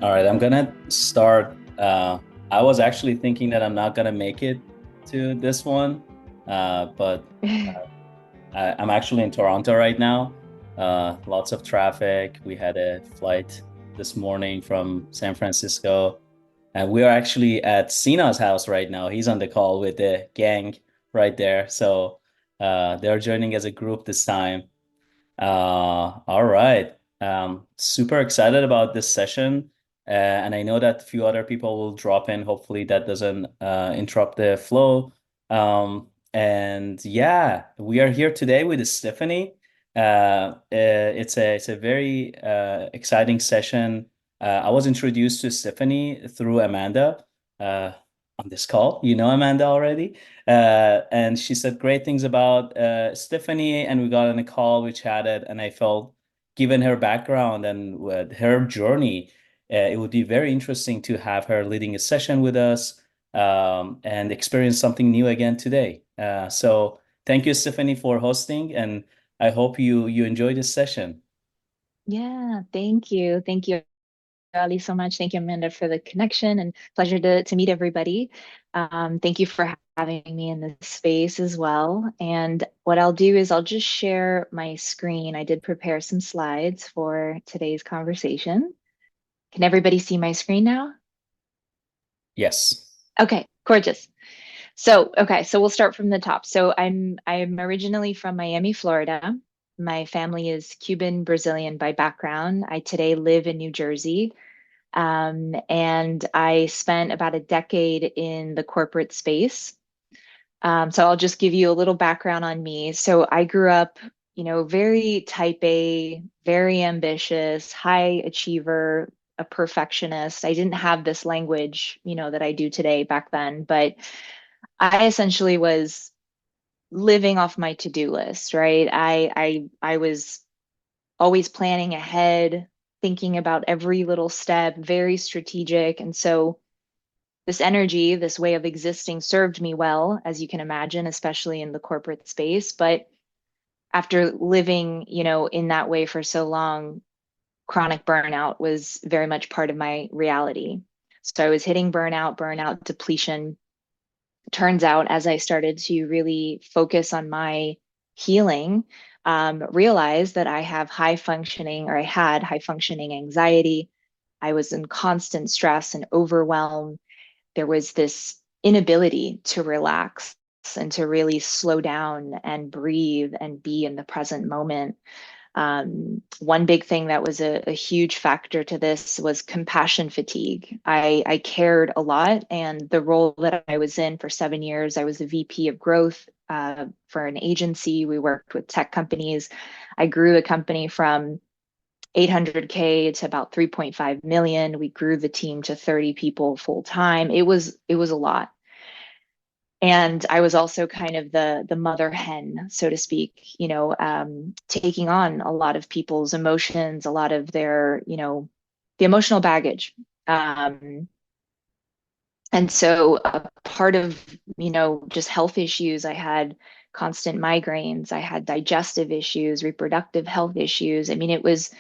All right, I'm gonna start. I was actually thinking that I'm not gonna make it to this one, but I'm actually in Toronto right now. Lots of traffic. We had a flight this morning from San Francisco, and we are actually at Sina's house right now. He's on the call with the gang right there. So they're joining as a group this time. All right. Super excited about this session. And I know that a few other people will drop in. Hopefully that doesn't interrupt the flow. And yeah, we are here today with Stephanie. It's a very exciting session. I was introduced to Stephanie through Amanda on this call. You know Amanda already. And she said great things about Stephanie, and we got on a call, we chatted, and I felt, given her background and her journey, it would be very interesting to have her leading a session with us and experience something new again today. So thank you, Stephanie, for hosting, and I hope you enjoy this session. Yeah, thank you. Thank you, Ali, so much. Thank you, Amanda, for the connection and pleasure to meet everybody. Thank you for having me in this space as well. And what I'll do is I'll just share my screen. I did prepare some slides for today's conversation. Can everybody see my screen now? Yes. Okay, gorgeous. So we'll start from the top. So I'm originally from Miami, Florida. My family is Cuban Brazilian by background. I today live in New Jersey. And I spent about a decade in the corporate space. So I'll just give you a little background on me. So I grew up, very type A, very ambitious, high achiever, a perfectionist. I didn't have this language, that I do today back then, but I essentially was living off my to-do list, right? I was always planning ahead, thinking about every little step, very strategic. And so this energy, this way of existing served me well, as you can imagine, especially in the corporate space. But after living, in that way for so long, chronic burnout was very much part of my reality. So I was hitting burnout depletion. Turns out, as I started to really focus on my healing, realized that I have high functioning, or I had high functioning anxiety. I was in constant stress and overwhelm. There was this inability to relax and to really slow down and breathe and be in the present moment. One big thing that was a huge factor to this was compassion fatigue. I cared a lot, and the role that I was in for 7 years, I was a VP of growth for an agency. We worked with tech companies. I grew the company from 800K to about 3.5 million. We grew the team to 30 people full time. It was a lot. And I was also kind of the mother hen, so to speak, taking on a lot of people's emotions, a lot of their, the emotional baggage. Um, and so a part of, just health issues, I had constant migraines, I had digestive issues, reproductive health issues. I mean, it was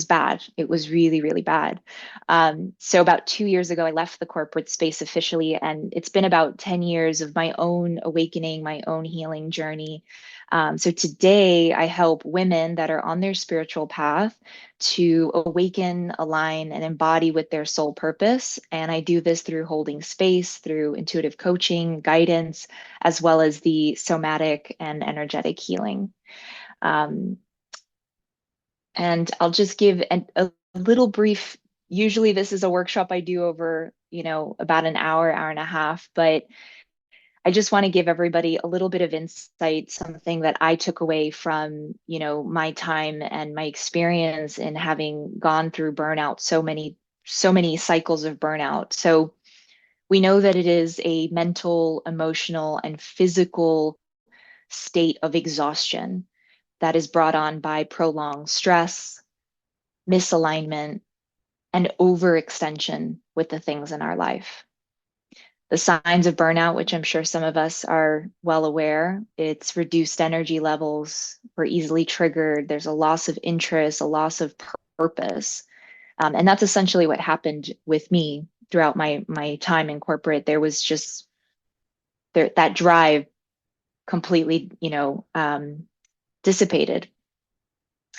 bad. It was really, really bad. So about 2 years ago, I left the corporate space officially, and it's been about 10 years of my own awakening, my own healing journey. So today, I help women that are on their spiritual path to awaken, align, and embody with their soul purpose. And I do this through holding space, through intuitive coaching, guidance, as well as the somatic and energetic healing. Um, and I'll just give a little brief. Usually, this is a workshop I do over, about an hour, hour and a half, but I just want to give everybody a little bit of insight, something that I took away from, my time and my experience in having gone through burnout, so many cycles of burnout. So we know that it is a mental, emotional, and physical state of exhaustion that is brought on by prolonged stress, misalignment, and overextension with the things in our life. The signs of burnout, which I'm sure some of us are well aware, it's reduced energy levels, we're easily triggered, there's a loss of interest, a loss of purpose. And that's essentially what happened with me throughout my time in corporate. There was just that drive completely, dissipated.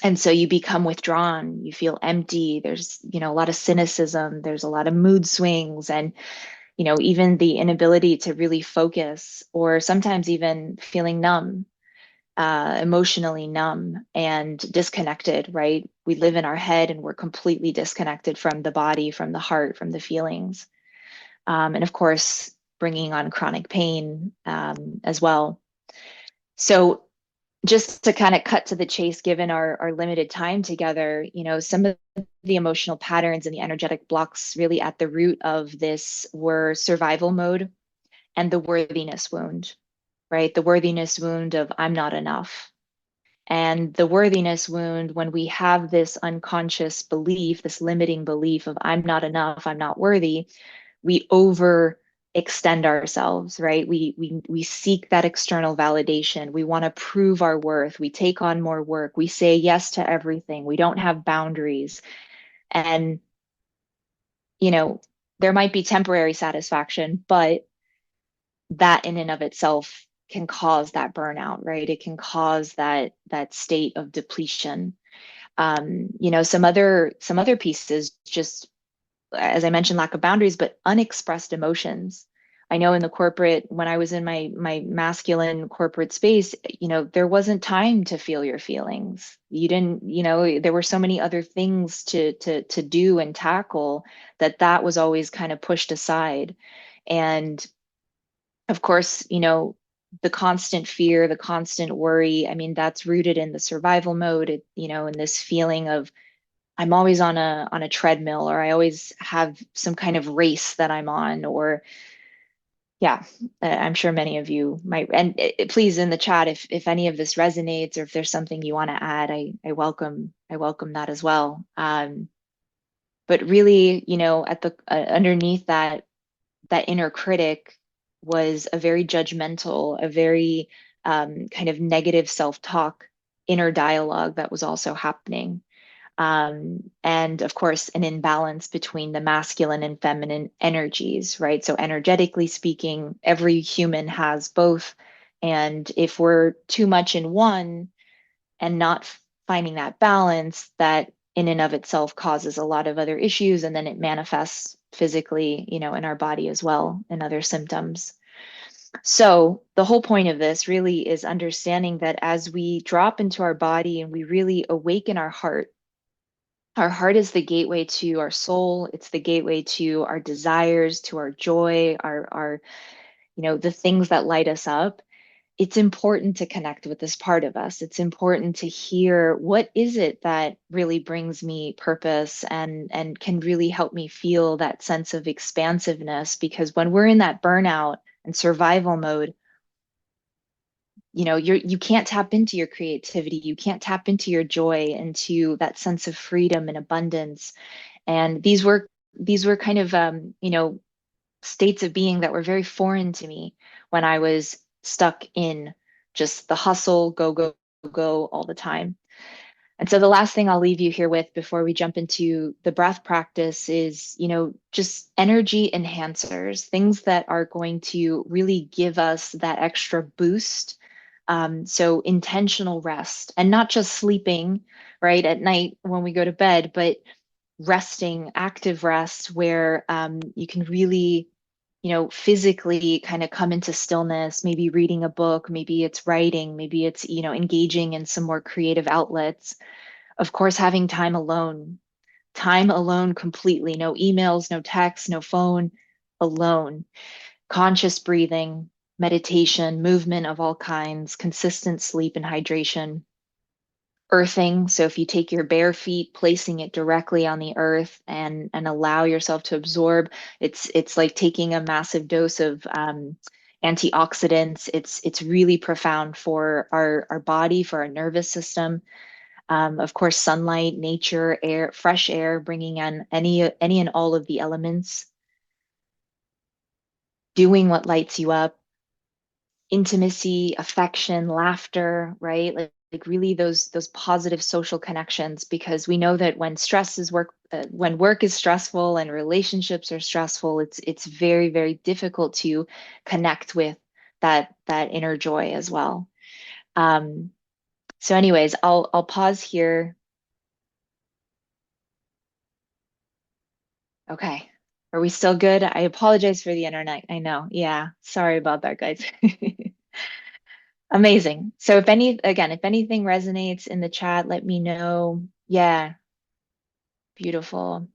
And so you become withdrawn, you feel empty. There's, a lot of cynicism, there's a lot of mood swings, and, even the inability to really focus, or sometimes even feeling numb, emotionally numb and disconnected, right? We live in our head and we're completely disconnected from the body, from the heart, from the feelings. And of course, bringing on chronic pain as well. So, just to kind of cut to the chase, given our limited time together, some of the emotional patterns and the energetic blocks really at the root of this were survival mode and the worthiness wound, right? The worthiness wound of I'm not enough. And the worthiness wound, when we have this unconscious belief, this limiting belief of I'm not enough, I'm not worthy, we overextend ourselves, right? We seek that external validation. We want to prove our worth. We take on more work. We say yes to everything. We don't have boundaries. And, you know, there might be temporary satisfaction, but that in and of itself can cause that burnout, right? It can cause that state of depletion. Some other pieces, just as I mentioned, lack of boundaries, but unexpressed emotions. I know in the corporate, when I was in my masculine corporate space, there wasn't time to feel your feelings. You didn't, there were so many other things to do and tackle, that was always kind of pushed aside. And of course, the constant fear, the constant worry, I mean, that's rooted in the survival mode, in this feeling of I'm always on a treadmill, or I always have some kind of race that I'm on, or yeah, I'm sure many of you might. And please, in the chat, if any of this resonates, or if there's something you want to add, I welcome that as well. But really, at the underneath that inner critic was a very judgmental, a very kind of negative self-talk, inner dialogue that was also happening. And of course, an imbalance between the masculine and feminine energies, right? So, energetically speaking, every human has both. And if we're too much in one and not finding that balance, that in and of itself causes a lot of other issues. And then it manifests physically, in our body as well, and other symptoms. So, the whole point of this really is understanding that as we drop into our body and we really awaken our heart is the gateway to our soul. It's the gateway to our desires, to our joy, our the things that light us up. It's important to connect with this part of us. It's important to hear what is it that really brings me purpose and can really help me feel that sense of expansiveness. Because when we're in that burnout and survival mode, you can't tap into your creativity. You can't tap into your joy, into that sense of freedom and abundance. And these were kind of states of being that were very foreign to me when I was stuck in just the hustle, go, go, go all the time. And so the last thing I'll leave you here with before we jump into the breath practice is, just energy enhancers, things that are going to really give us that extra boost. So intentional rest, and not just sleeping, right, at night when we go to bed, but resting, active rest, where you can really, physically kind of come into stillness, maybe reading a book, maybe it's writing, maybe it's, engaging in some more creative outlets. Of course, having time alone completely, no emails, no texts, no phone, alone, conscious breathing, meditation, movement of all kinds, consistent sleep and hydration. Earthing, so if you take your bare feet, placing it directly on the earth and allow yourself to absorb, it's like taking a massive dose of antioxidants. It's really profound for our body, for our nervous system. Of course, sunlight, nature, air, fresh air, bringing in any and all of the elements, doing what lights you up, intimacy, affection, laughter, right? Like really those positive social connections, because we know that when work is stressful and relationships are stressful, it's very, very difficult to connect with that inner joy as well. Um, so anyways, I'll pause here. Okay. Are we still good? I apologize for the internet. I know. Yeah. Sorry about that, guys. Amazing. So if anything resonates in the chat, let me know. Yeah, beautiful.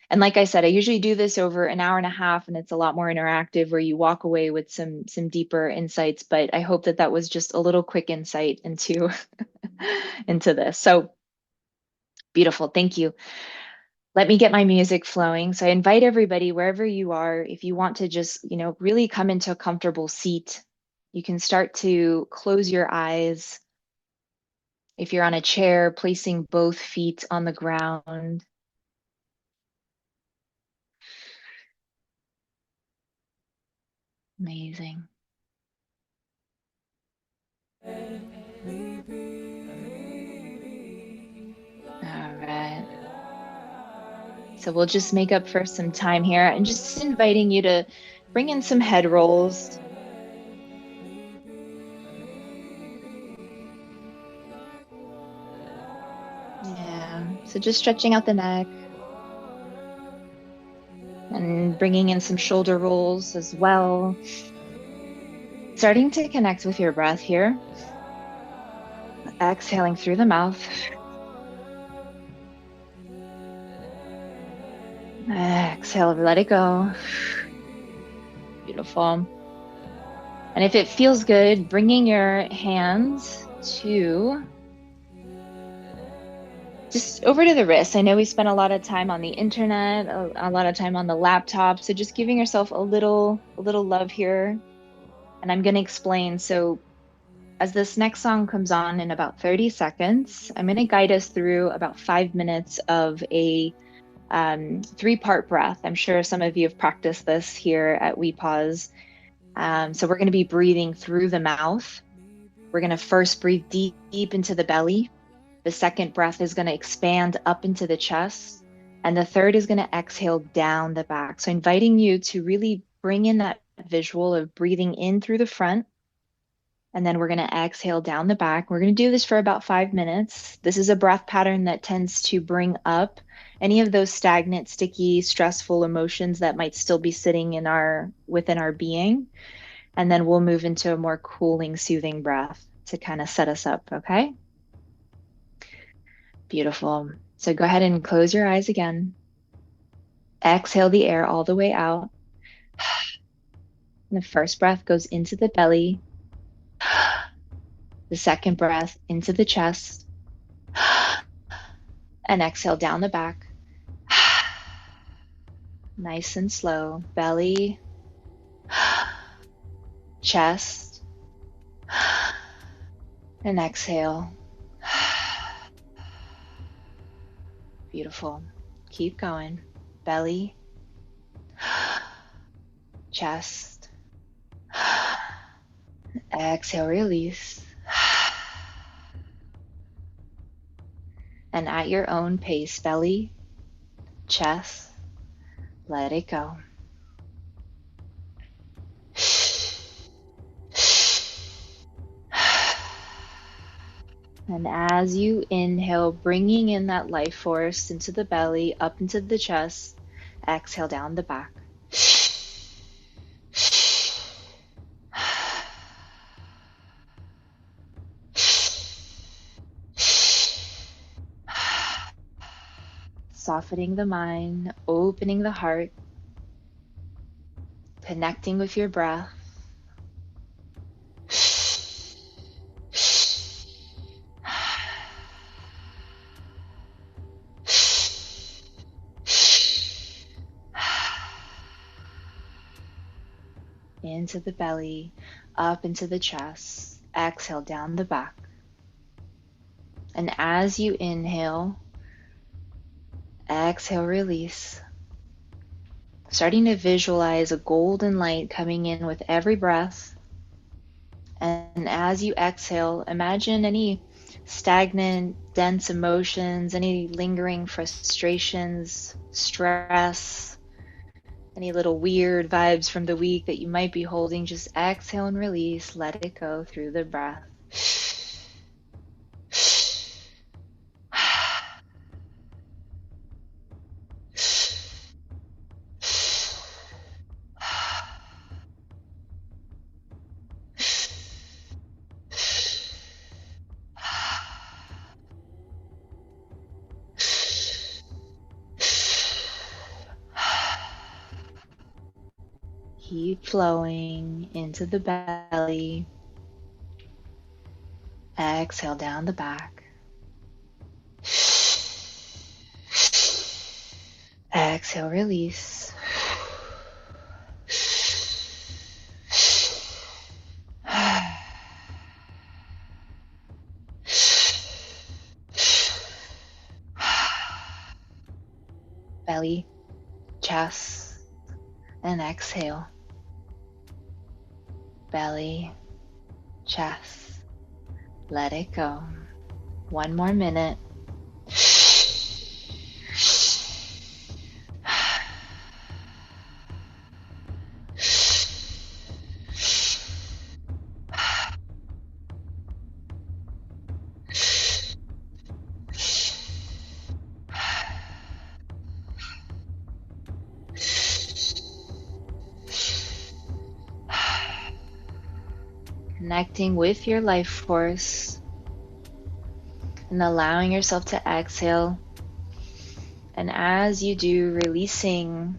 And like I said, I usually do this over an hour and a half, and it's a lot more interactive where you walk away with some deeper insights. But I hope that that was just a little quick insight into into this. So beautiful. Thank you. Let me get my music flowing. So I invite everybody, wherever you are, if you want to just, really come into a comfortable seat, you can start to close your eyes. If you're on a chair, placing both feet on the ground. Amazing. All right. So we'll just make up for some time here and just inviting you to bring in some head rolls. Yeah. So just stretching out the neck and bringing in some shoulder rolls as well. Starting to connect with your breath here. Exhaling through the mouth. Exhale, let it go. Beautiful. And if it feels good, bringing your hands to just over to the wrist. I know we spent a lot of time on the internet, a lot of time on the laptop. So just giving yourself a little love here. And I'm going to explain. So as this next song comes on in about 30 seconds, I'm going to guide us through about 5 minutes of a three-part breath. I'm sure some of you have practiced this here at WePause. So we're going to be breathing through the mouth. We're going to first breathe deep into the belly. The second breath is going to expand up into the chest. And the third is going to exhale down the back. So inviting you to really bring in that visual of breathing in through the front. And then we're going to exhale down the back. We're going to do this for about 5 minutes. This is a breath pattern that tends to bring up any of those stagnant, sticky, stressful emotions that might still be sitting within our being. And then we'll move into a more cooling, soothing breath to kind of set us up, okay? Beautiful. So go ahead and close your eyes again. Exhale the air all the way out. And the first breath goes into the belly. The second breath into the chest. And exhale down the back. Nice and slow. Belly, chest, and exhale. Beautiful. Keep going. Belly, chest, exhale, release. And at your own pace, belly, chest, let it go. And as you inhale, bringing in that life force into the belly, up into the chest, exhale down the back. Softening the mind, opening the heart, connecting with your breath. Into the belly, up into the chest, exhale down the back. And as you inhale, exhale, release. Starting to visualize a golden light coming in with every breath. And as you exhale, imagine any Stagnant, dense emotions, any lingering frustrations, stress, any little weird vibes from the week that you might be holding, just exhale and release. Let it go through the breath. Keep flowing into the belly. Exhale down the back. Exhale, release. Belly, chest, and exhale. Belly, chest. Let it go. One more minute. Connecting with your life force and allowing yourself to exhale. And as you do, releasing,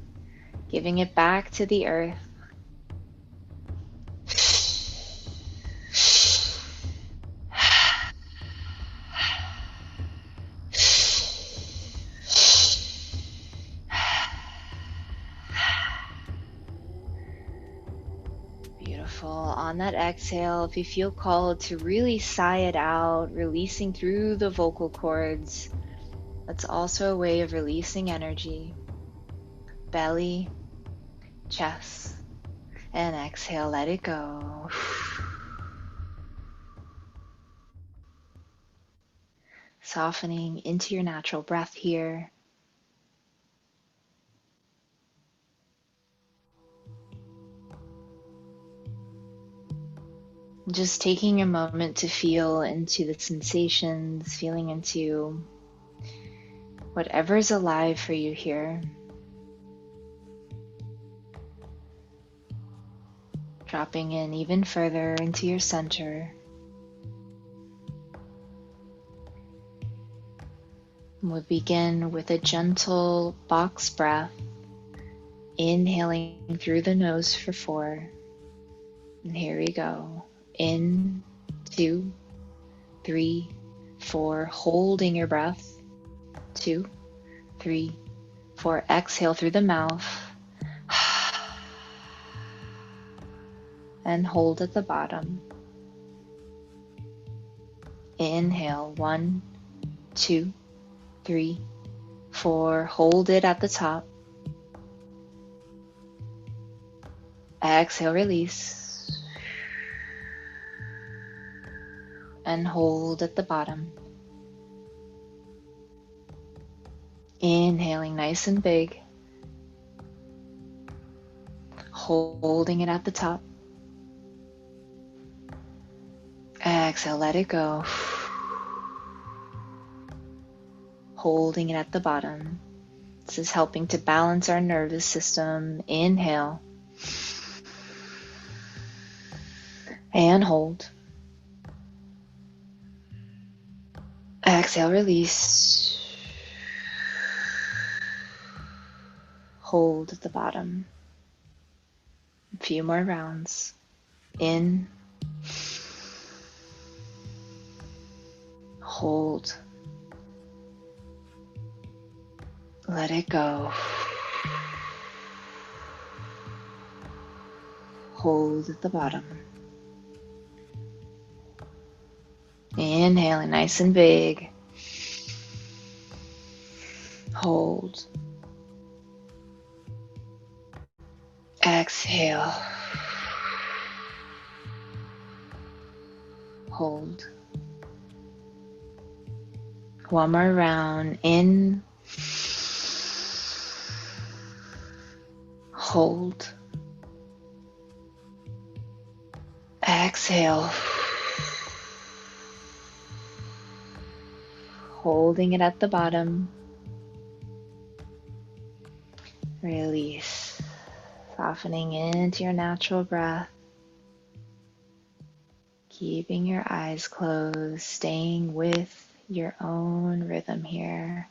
giving it back to the earth. Beautiful. On that exhale, if you feel called to really sigh it out, releasing through the vocal cords, that's also a way of releasing energy. Belly, chest, and exhale, let it go. Softening into your natural breath here. Just taking a moment to feel into the sensations, feeling into whatever's alive for you here. Dropping in even further into your center. We'll begin with a gentle box breath, inhaling through the nose for 4. And here we go. In, 2, 3, 4. Holding your breath. 2, 3, 4. Exhale through the mouth. And hold at the bottom. Inhale. 1, 2, 3, 4. Hold it at the top. Exhale, release. And hold at the bottom. Inhaling nice and big. Holding it at the top. Exhale, let it go. Holding it at the bottom. This is helping to balance our nervous system. Inhale. And hold. Exhale, release. Hold at the bottom. A few more rounds. In. Hold. Let it go. Hold at the bottom. Inhaling nice and big. Hold. Exhale. Hold. One more round. In, hold, exhale. Holding it at the bottom. Release. Softening into your natural breath. Keeping your eyes closed, staying with your own rhythm here.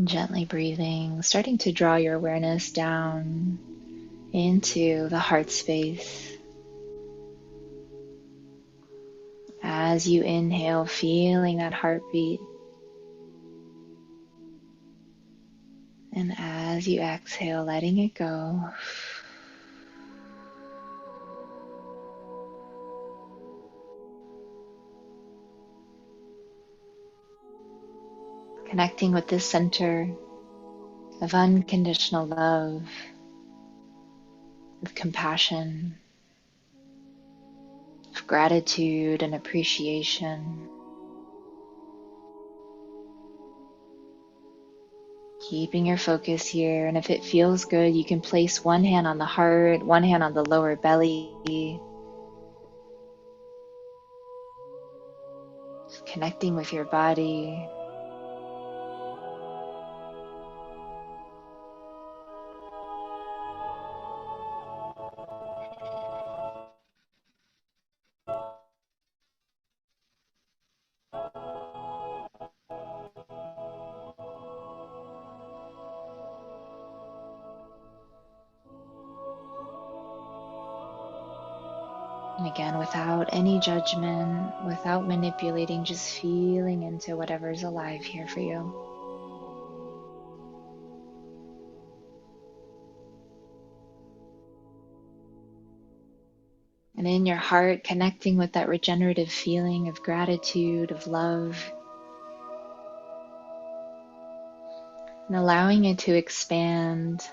Gently breathing, starting to draw your awareness down into the heart space. As you inhale, feeling that heartbeat. And as you exhale, letting it go. Connecting with this center of unconditional love, of compassion, of gratitude and appreciation. Keeping your focus here, and if it feels good, you can place one hand on the heart, one hand on the lower belly. Just connecting with your body. And again, without any judgment, without manipulating, just feeling into whatever's alive here for you. And in your heart, connecting with that regenerative feeling of gratitude, of love, and allowing it to expand.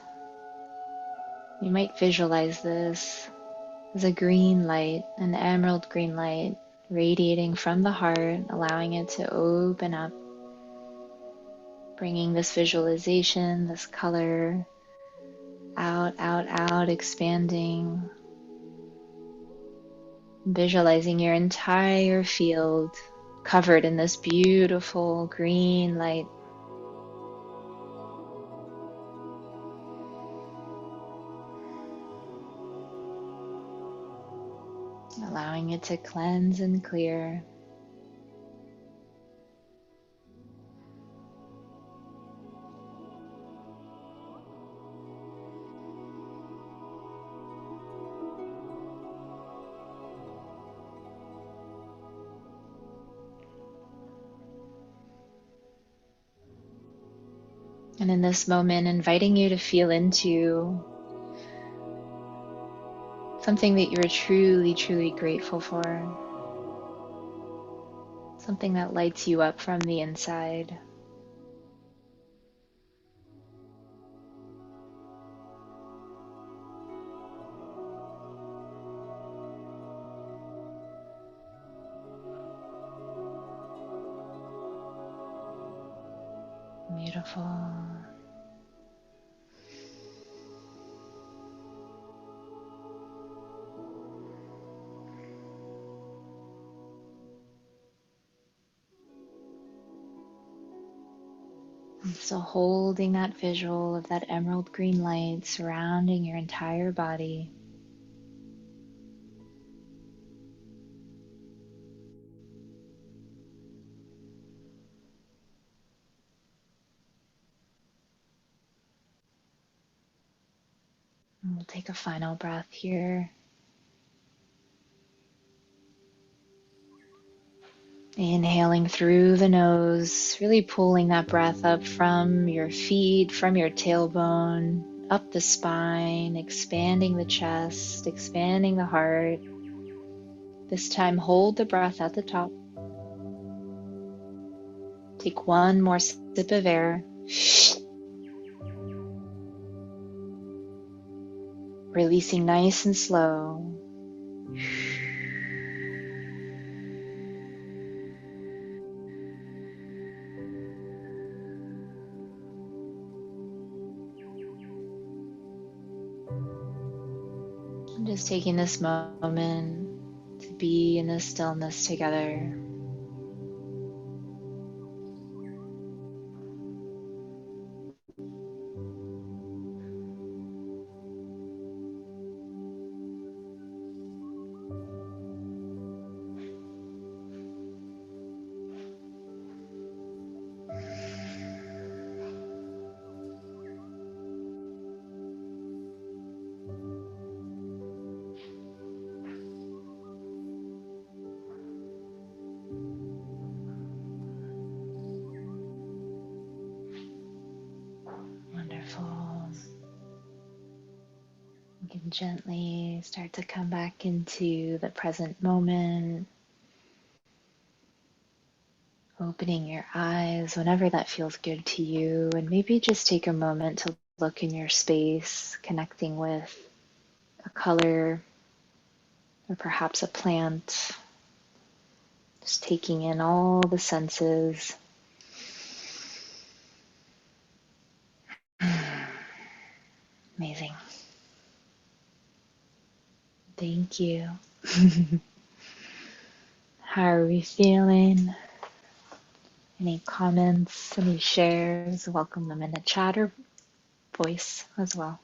You might visualize this as a green light, an emerald green light, radiating from the heart, allowing it to open up, bringing this visualization, this color out, out, out, expanding, visualizing your entire field covered in this beautiful green light. Allowing it to cleanse and clear. And in this moment, inviting you to feel into something that you're truly, truly grateful for. Something that lights you up from the inside. Beautiful. And so holding that visual of that emerald green light surrounding your entire body. And we'll take a final breath here. Inhaling through the nose, really pulling that breath up from your feet, from your tailbone, up the spine, expanding the chest, expanding the heart. This time, hold the breath at the top. Take one more sip of air. Releasing nice and slow. I'm just taking this moment to be in this stillness together. Wonderful. You can gently start to come back into the present moment, opening your eyes whenever that feels good to you, and maybe just take a moment to look in your space, connecting with a color or perhaps a plant, just taking in all the senses. Amazing. Thank you. How are we feeling? Any comments, any shares? Welcome them in the chat or voice as well.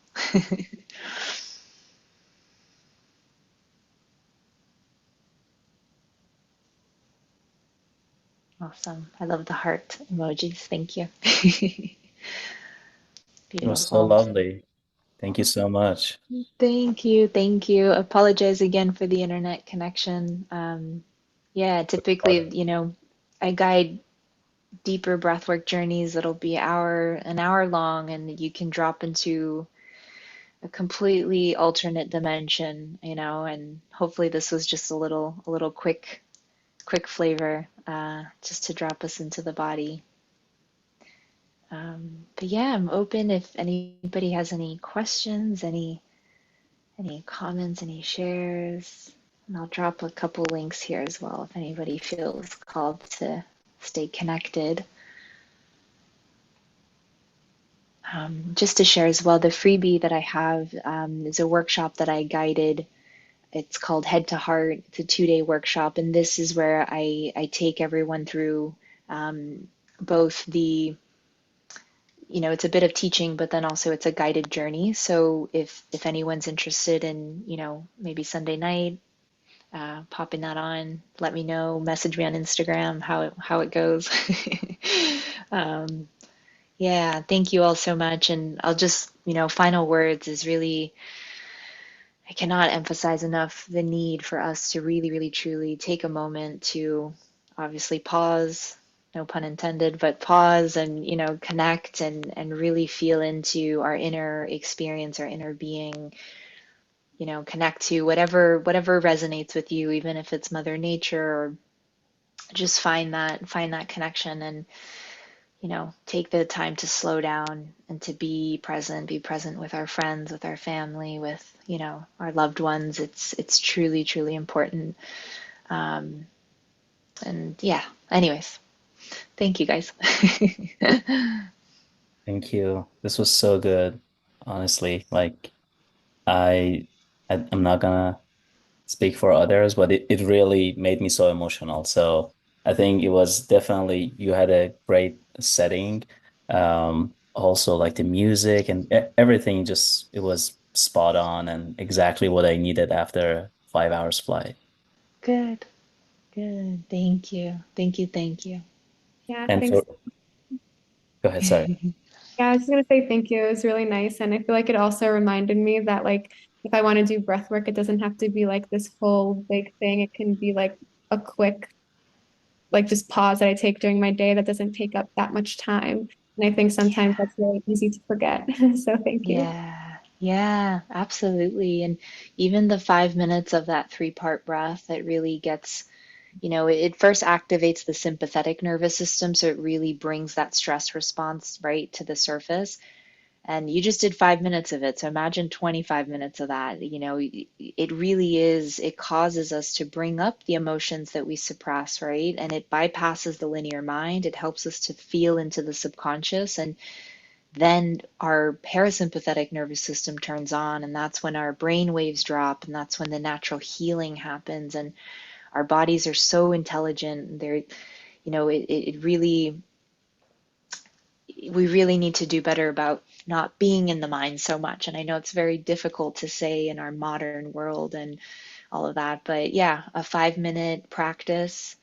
Awesome. I love the heart emojis. Thank you. It was so Beautiful. lovely. Thank you so much. Thank you. Thank you. Apologize again for the internet connection. Yeah, typically, I guide deeper breathwork journeys that'll be an hour long, and you can drop into a completely alternate dimension, and hopefully this was just a little quick flavor, just to drop us into the body. But yeah, I'm open if anybody has any questions, any comments, any shares. And I'll drop a couple links here as well if anybody feels called to stay connected. Just to share as well, the freebie that I have is a workshop that I guided. It's called Head to Heart. It's a 2-day workshop, and this is where I take everyone through both it's a bit of teaching, but then also it's a guided journey. So if anyone's interested in, maybe Sunday night, popping that on, let me know, message me on Instagram how it goes. um, yeah, thank you all so much. And I'll just, final words is really, I cannot emphasize enough the need for us to really, really, truly take a moment to obviously pause, no pun intended, but pause and, connect and really feel into our inner experience, our inner being, connect to whatever resonates with you, even if it's Mother Nature, or just find that connection and, take the time to slow down and to be present with our friends, with our family, with, our loved ones. It's truly, truly important. Um, and yeah, anyways, thank you guys. Thank you. This was so good, honestly. Like I, I'm not gonna speak for others, but it really made me so emotional. So I think it was definitely you had a great setting. Also like the music and everything just it was spot on and exactly what I needed after 5 hours flight. Good, good. Thank you. Thank you. Thank you. Yeah, And thanks. for go ahead, sorry. Yeah, I was just gonna say thank you. It was really nice. And I feel like it also reminded me that like if I want to do breath work, it doesn't have to be like this whole big thing. It can be like a quick, like just pause that I take during my day that doesn't take up that much time. And I think sometimes Yeah. that's really easy to forget. So thank you. Yeah, yeah, absolutely. And even the 5 minutes of that three-part breath, it really gets, it first activates the sympathetic nervous system, so it really brings that stress response right to the surface. And you just did 5 minutes of it. So imagine 25 minutes of that. It really is, it causes us to bring up the emotions that we suppress, right? And it bypasses the linear mind. It helps us to feel into the subconscious. And then our parasympathetic nervous system turns on. And that's when our brain waves drop. And that's when the natural healing happens. And our bodies are so intelligent. It really, we really need to do better about not being in the mind so much. And I know it's very difficult to say in our modern world and all of that, but yeah, a 5 minute practice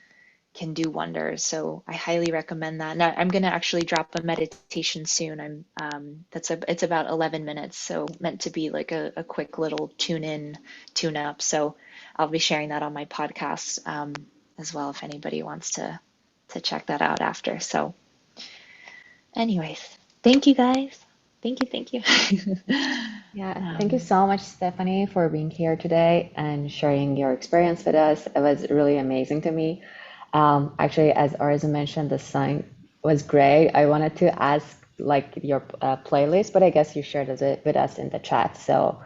can do wonders. So I highly recommend that. Now I'm going to actually drop a meditation soon. It's about 11 minutes. So meant to be like a quick little tune in, tune up. So I'll be sharing that on my podcast, as well, if anybody wants to check that out after. So anyways, thank you guys. Thank you, thank you. Yeah, thank you Um, so much, Stephanie, for being here today and sharing your experience with us. It was really amazing to me. Actually, as Arzu mentioned, the song was great. I wanted to ask like your playlist, but I guess you shared it with us in the chat. So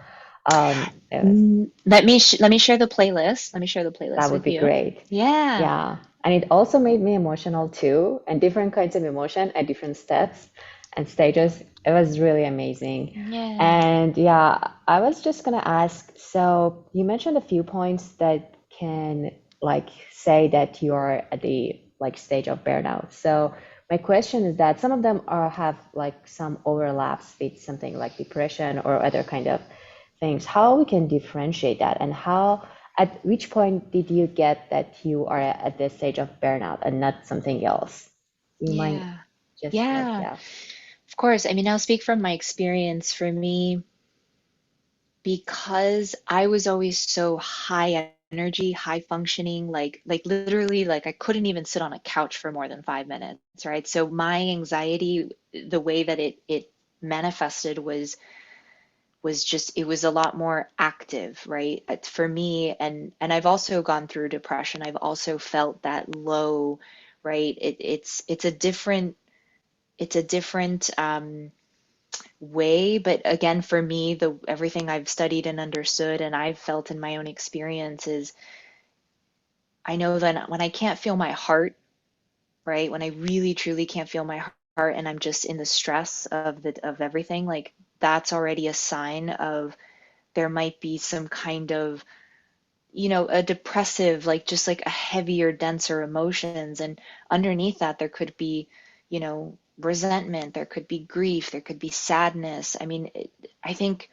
it was, let me share the playlist. Let me share the that playlist would with be you. great. Yeah. Yeah. And it also made me emotional too, and different kinds of emotion at different steps and stages. It was really amazing. Yeah. And yeah, I was just gonna ask, so you mentioned a few points that can like say that you are at the like stage of burnout. So my question is that some of them are have like some overlaps with something like depression or other kind of things. How we can differentiate that, and how at which point did you get that you are at this stage of burnout and not something else? You mind Yeah. just like, Yeah. yeah. Of course. I mean, I'll speak from my experience. For me, because I was always so high energy, high functioning, like literally like I couldn't even sit on a couch for more than 5 minutes, right? So my anxiety, the way that it manifested was just, it was a lot more active, right? For me, and I've also gone through depression. I've also felt that low, right? It's a different way, but again, for me, the everything I've studied and understood and I've felt in my own experience is, I know that when I can't feel my heart, right? When I really truly can't feel my heart and I'm just in the stress of everything, like that's already a sign of, there might be some kind of, a depressive, like just like a heavier, denser emotions. And underneath that, there could be, resentment, there could be grief, there could be sadness. I mean, I think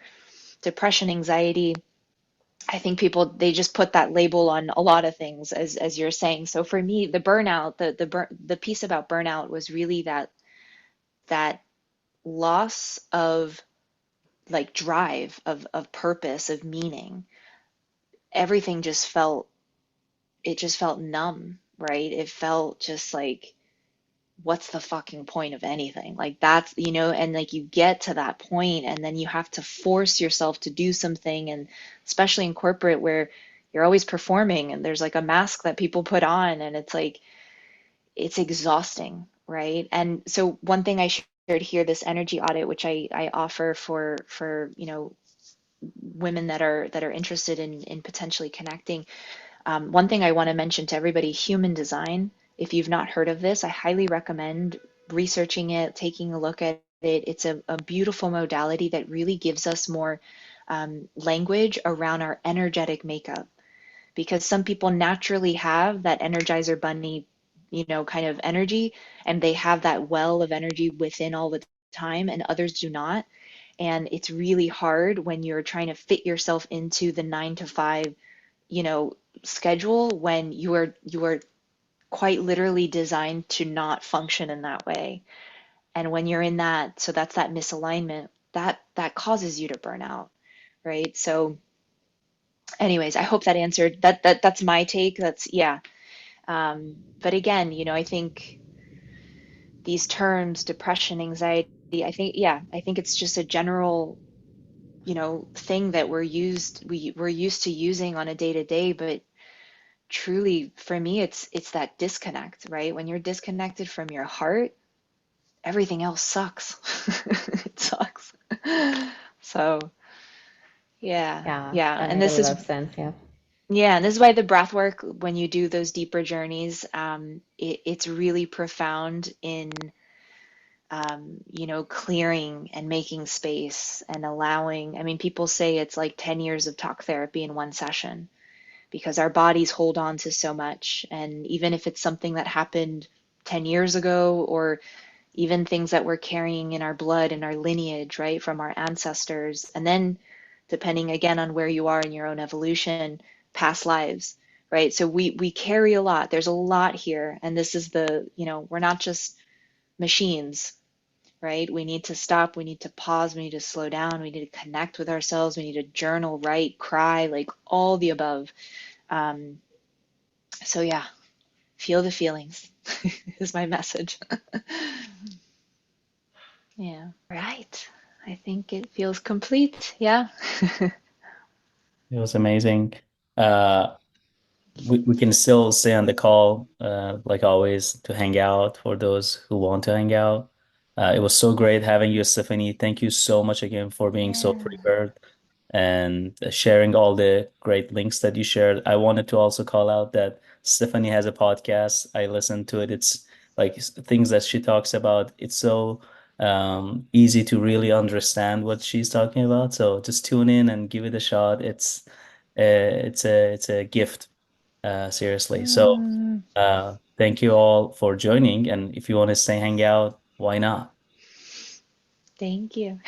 depression, anxiety, I think people, they just put that label on a lot of things, as you're saying. So for me, the burnout, the piece about burnout was really that loss of like drive, of purpose, of meaning. Everything just felt numb, right? It felt just like, what's the fucking point of anything? Like that's, and like you get to that point and then you have to force yourself to do something. And especially in corporate where you're always performing and there's like a mask that people put on and it's like, it's exhausting, right? And so one thing I shared here, this energy audit, which I offer for, women that are interested in potentially connecting. One thing I want to mention to everybody, human design, if you've not heard of this, I highly recommend researching it, taking a look at it. It's a beautiful modality that really gives us more language around our energetic makeup, because some people naturally have that energizer bunny, kind of energy, and they have that well of energy within all the time, and others do not. And it's really hard when you're trying to fit yourself into the 9 to 5, you know, schedule, when you are quite literally designed to not function in that way. And when you're in that, so that's that misalignment that causes you to burn out, right? So anyways, I hope that answered that's my take. That's, yeah. But again, I think these terms, depression, anxiety, I think, yeah, I think it's just a general, thing that we're used to using on a day to day. But truly for me it's that disconnect, right? When you're disconnected from your heart, everything else sucks. It sucks. So, yeah. Yeah, Yeah. that And makes a this lot is of sense. Yeah. yeah, and this is why the breath work, when you do those deeper journeys, it's really profound in clearing and making space and allowing. I mean, people say it's like 10 years of talk therapy in one session because our bodies hold on to so much. And even if it's something that happened 10 years ago, or even things that we're carrying in our blood and our lineage, right, from our ancestors, and then depending again on where you are in your own evolution, past lives, right? So we carry a lot. There's a lot here, and this is we're not just machines, right? We need to stop, we need to pause, we need to slow down, we need to connect with ourselves, we need to journal, write, cry, like all the above. Um, so yeah, feel the feelings is my message. Yeah. Right. I think it feels complete. Yeah. It was amazing. Uh, we can still stay on the call, like always, to hang out for those who want to hang out. It was so great having you, Stephanie. Thank you so much again for being so Yeah. prepared and sharing all the great links that you shared. I wanted to also call out that Stephanie has a podcast. I listened to it. It's like things that she talks about. It's so easy to really understand what she's talking about. So just tune in and give it a shot. It's a gift, seriously. So Mm, thank you all for joining. And if you want to stay hang out, why not? thank you.